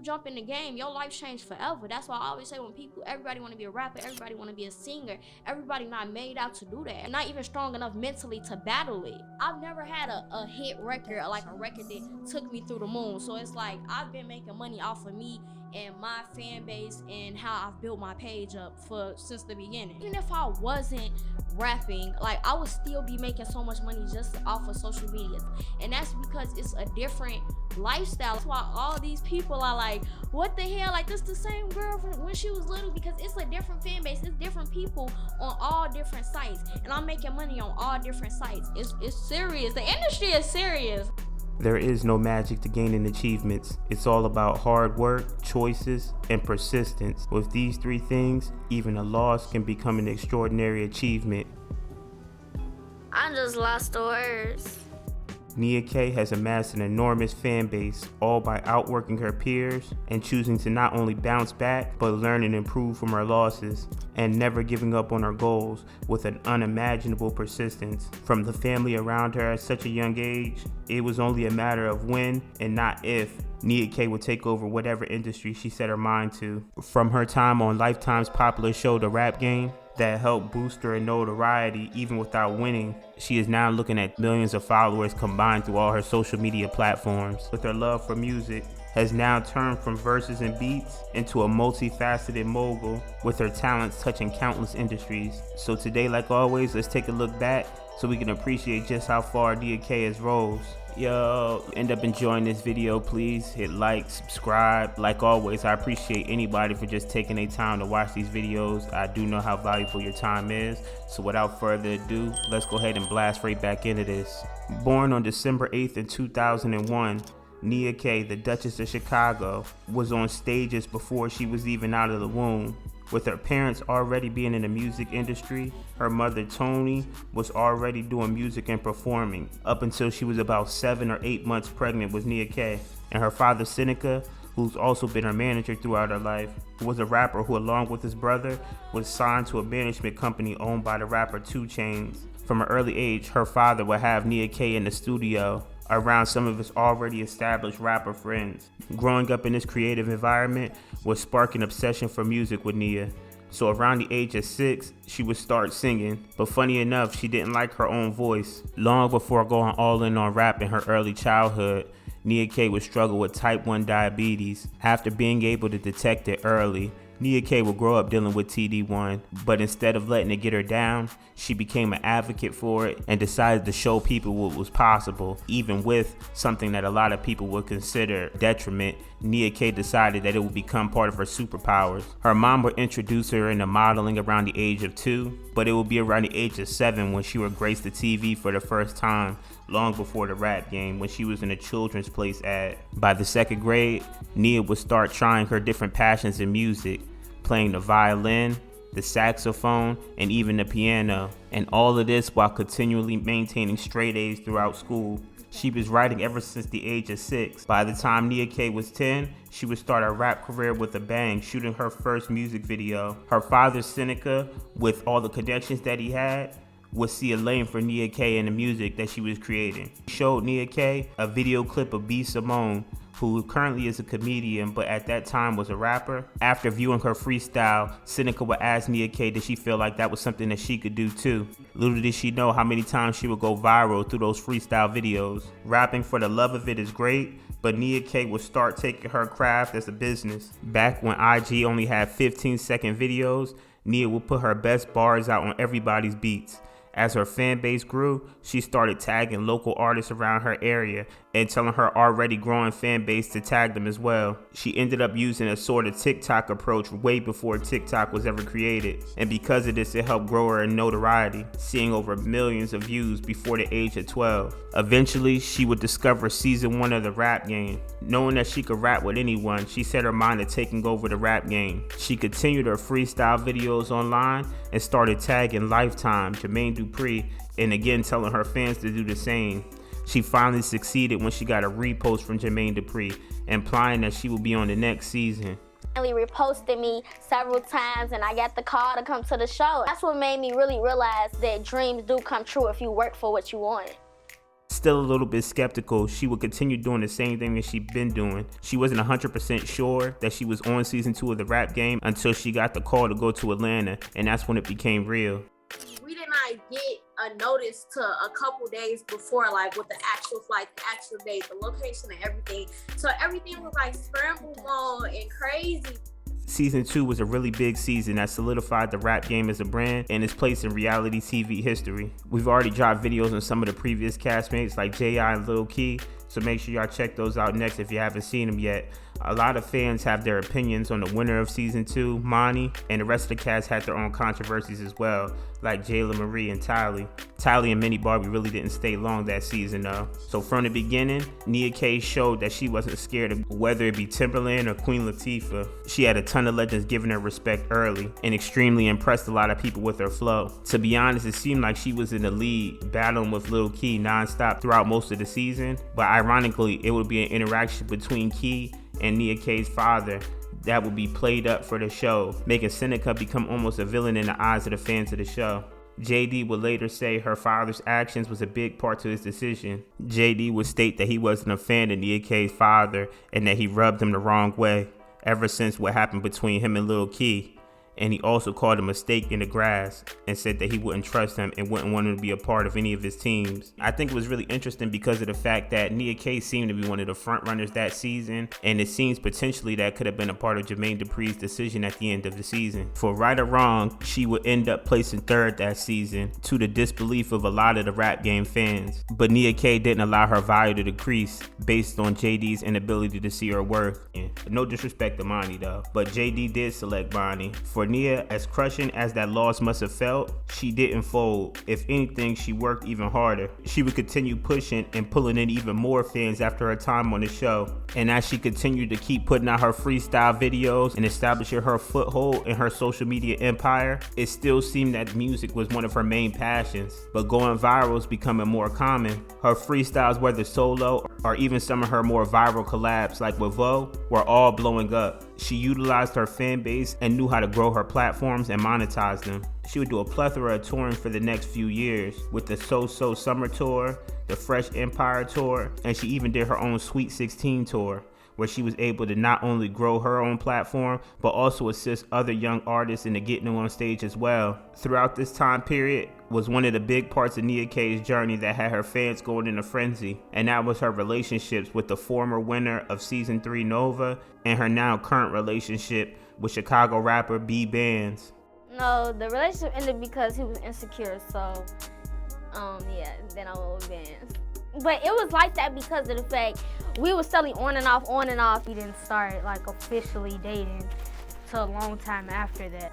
you jump in the game, your life changed forever. That's why I always say when everybody want to be a rapper, everybody want to be a singer, everybody not made out to do that. Not even strong enough mentally to battle it. I've never had a hit record, like a record that took me through the moon. So it's like I've been making money off of me and my fan base and how I've built my page up since the beginning. Even if I wasn't rapping, like I would still be making so much money just off of social media. And that's because it's a different lifestyle. That's why all these people are like, what the hell, like this the same girl from when she was little, because it's a different fan base. It's different people on all different sites, and I'm making money on all different sites. It's serious. The industry is serious. There is no magic to gaining achievements. It's all about hard work, choices, and persistence. With these three things, even a loss can become an extraordinary achievement. I just lost the words. Nia Kay has amassed an enormous fan base, all by outworking her peers and choosing to not only bounce back, but learn and improve from her losses, and never giving up on her goals with an unimaginable persistence. From the family around her at such a young age, it was only a matter of when and not if Nia Kay would take over whatever industry she set her mind to. From her time on Lifetime's popular show, The Rap Game, that helped boost her in notoriety even without winning, she is now looking at millions of followers combined through all her social media platforms. With her love for music, has now turned from verses and beats into a multifaceted mogul with her talents touching countless industries. So today, like always, let's take a look back so we can appreciate just how far Nia Kay has rose. Yo, end up enjoying this video, please hit like, subscribe. Like always, I appreciate anybody for just taking their time to watch these videos. I do know how valuable your time is. So without further ado, let's go ahead and blast right back into this. Born on December 8th in 2001, Nia Kay, the Duchess of Chicago, was on stages before she was even out of the womb. With her parents already being in the music industry, her mother Toni was already doing music and performing up until she was about 7 or 8 months pregnant with Nia Kay. And her father Seneca, who's also been her manager throughout her life, who was a rapper who, along with his brother, was signed to a management company owned by the rapper 2 Chainz. From an early age, her father would have Nia Kay in the studio around some of his already established rapper friends. Growing up in this creative environment would spark an obsession for music with Nia. So around the age of 6, she would start singing, but funny enough, she didn't like her own voice. Long before going all in on rap in her early childhood, Nia Kay would struggle with type 1 diabetes. After being able to detect it early, Nia Kay would grow up dealing with TD1, but instead of letting it get her down, she became an advocate for it and decided to show people what was possible. Even with something that a lot of people would consider detriment, Nia Kay decided that it would become part of her superpowers. Her mom would introduce her into modeling around the age of 2, but it would be around the age of 7 when she would grace the TV for the first time, long before The Rap Game, when she was in a Children's Place ad. By the 2nd grade, Nia would start trying her different passions in music, playing the violin, the saxophone, and even the piano. And all of this while continually maintaining straight A's throughout school. She was writing ever since the age of 6. By the time Nia Kay was 10, she would start a rap career with a bang, shooting her first music video. Her father, Seneca, with all the connections that he had, would see a lane for Nia Kay in the music that she was creating. He showed Nia Kay a video clip of B. Simone, who currently is a comedian but at that time was a rapper. After viewing her freestyle, Seneca would ask Nia Kay did she feel like that was something that she could do too. Little did she know how many times she would go viral through those freestyle videos. Rapping for the love of it is great, but Nia Kay would start taking her craft as a business. Back when IG only had 15-second videos, Nia would put her best bars out on everybody's beats. As her fan base grew, she started tagging local artists around her area and telling her already growing fan base to tag them as well. She ended up using a sort of TikTok approach way before TikTok was ever created. And because of this, it helped grow her in notoriety, seeing over millions of views before the age of 12. Eventually, she would discover season 1 of The Rap Game. Knowing that she could rap with anyone, she set her mind to taking over The Rap Game. She continued her freestyle videos online and started tagging Lifetime, Jermaine Dupri, and again telling her fans to do the same. She finally succeeded when she got a repost from Jermaine Dupri, implying that she will be on the next season. He reposted me several times and I got the call to come to the show. That's what made me really realize that dreams do come true if you work for what you want. Still a little bit skeptical, she would continue doing the same thing that she'd been doing. She wasn't 100% sure that she was on season 2 of the rap game until she got the call to go to Atlanta, and that's when it became real. We did not get a notice to a couple days before, like with the actual flight, the actual date, the location and everything. So everything was like scramble mode and crazy. Season 2 was a really big season that solidified the rap game as a brand and its place in reality TV history. We've already dropped videos on some of the previous castmates like J.I. and Lil Key, so make sure y'all check those out next if you haven't seen them yet. A lot of fans have their opinions on the winner of season 2, Monty, and the rest of the cast had their own controversies as well, like Jayla Marie and Tylee. Tylee and Minnie Barbie really didn't stay long that season though. So from the beginning, Nia Kay showed that she wasn't scared of whether it be Timberland or Queen Latifah. She had a ton of legends giving her respect early and extremely impressed a lot of people with her flow. To be honest, it seemed like she was in the lead battling with Lil Key nonstop throughout most of the season, but ironically, it would be an interaction between Key and Nia Kay's father that would be played up for the show, making Seneca become almost a villain in the eyes of the fans of the show. JD would later say her father's actions was a big part to his decision. JD would state that he wasn't a fan of Nia Kay's father and that he rubbed him the wrong way ever since what happened between him and Lil Key. And he also called him a stake in the grass and said that he wouldn't trust him and wouldn't want him to be a part of any of his teams. I think it was really interesting because of the fact that Nia Kay seemed to be one of the front runners that season, and it seems potentially that could have been a part of Jermaine Dupri's decision at the end of the season. For right or wrong, she would end up placing third that season to the disbelief of a lot of the rap game fans. But Nia Kay didn't allow her value to decrease based on JD's inability to see her worth. No disrespect to Monty though, but JD did select Monty. For Nia, as crushing as that loss must have felt, she didn't fold. If anything, she worked even harder. She would continue pushing and pulling in even more fans after her time on the show. And as she continued to keep putting out her freestyle videos and establishing her foothold in her social media empire, it still seemed that music was one of her main passions. But going viral is becoming more common. Her freestyles, whether solo or even some of her more viral collabs like with Vo, were all blowing up. She utilized her fan base and knew how to grow her platforms and monetize them. She would do a plethora of touring for the next few years with the So So Summer Tour, the Fresh Empire Tour, and she even did her own Sweet 16 tour, where she was able to not only grow her own platform, but also assist other young artists into getting them on stage as well. Throughout this time period was one of the big parts of Nia Kay's journey that had her fans going in a frenzy, and that was her relationships with the former winner of season 3 Nova and her now current relationship with Chicago rapper B Bands. No, the relationship ended because he was insecure, so yeah, then I went with Bands. But it was like that because of the fact we were selling on and off. We didn't start like officially dating till a long time after that.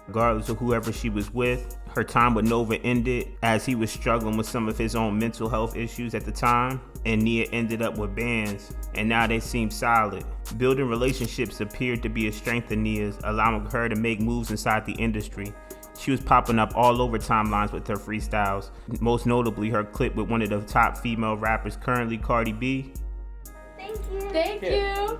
Regardless of whoever she was with, her time with Nova ended as he was struggling with some of his own mental health issues at the time, and Nia ended up with Bands, and now they seem solid. Building relationships appeared to be a strength of Nia's, allowing her to make moves inside the industry. She was popping up all over timelines with her freestyles, most notably her clip with one of the top female rappers currently, Cardi B. Thank you. Thank you.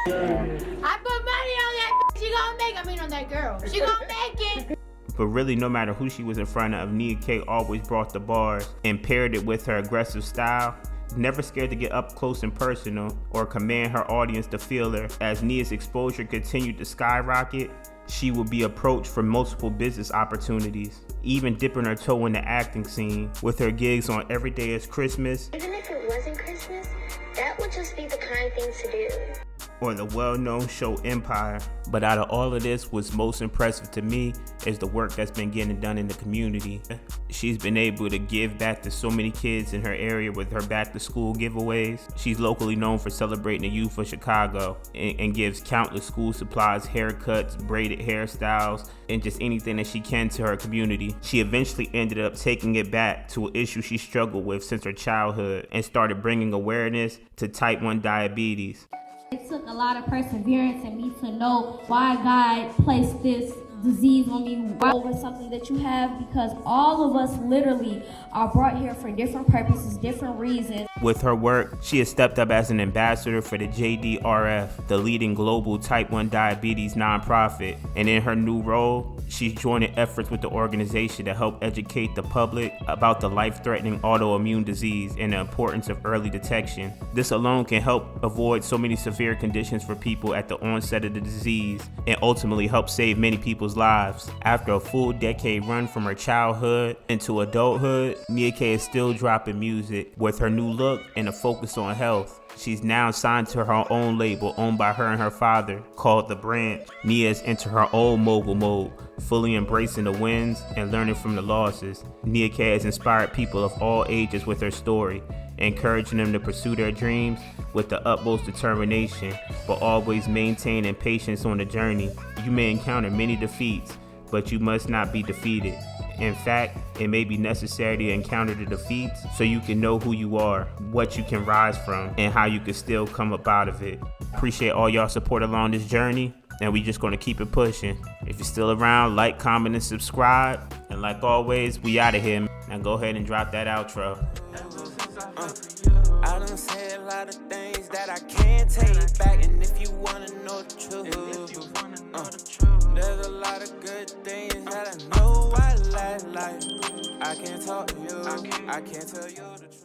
I put money on that. She gonna make it. I mean, on that girl. She gonna make it. But really, no matter who she was in front of, Nia Kay always brought the bars and paired it with her aggressive style. Never scared to get up close and personal or command her audience to feel her. As Nia's exposure continued to skyrocket, she would be approached for multiple business opportunities, even dipping her toe in the acting scene with her gigs on Every Day is Christmas. Even if it wasn't Christmas, that would just be the kind thing to do. Or the well-known show Empire. But out of all of this, what's most impressive to me is the work that's been getting done in the community. She's been able to give back to so many kids in her area with her back-to-school giveaways. She's locally known for celebrating the youth of Chicago and gives countless school supplies, haircuts, braided hairstyles, and just anything that she can to her community. She eventually ended up taking it back to an issue she struggled with since her childhood and started bringing awareness to type 1 diabetes. It took a lot of perseverance in me to know why God placed this disease on me over something that you have, because all of us literally are brought here for different purposes, different reasons. With her work, she has stepped up as an ambassador for the JDRF, the leading global type 1 diabetes nonprofit. And in her new role, she's joining efforts with the organization to help educate the public about the life-threatening autoimmune disease and the importance of early detection. This alone can help avoid so many severe conditions for people at the onset of the disease and ultimately help save many people's lives. After a full decade run from her childhood into adulthood, Nia Kay is still dropping music. With her new look and a focus on health, she's now signed to her own label owned by her and her father called The Branch. Nia is into her own mogul mode, fully embracing the wins and learning from the losses. Nia Kay has inspired people of all ages with her story, encouraging them to pursue their dreams with the utmost determination, but always maintaining patience on the journey. You may encounter many defeats, but you must not be defeated. In fact, it may be necessary to encounter the defeats so you can know who you are, what you can rise from, and how you can still come up out of it. Appreciate all y'all support along this journey, and we just gonna keep it pushing. If you're still around, like, comment, and subscribe. And like always, we out of here. Now go ahead and drop that outro. I done said a lot of things that I can't take back, and if you wanna know the truth, there's a lot of good things that I know I like. I can't talk to you, I can't tell you the truth.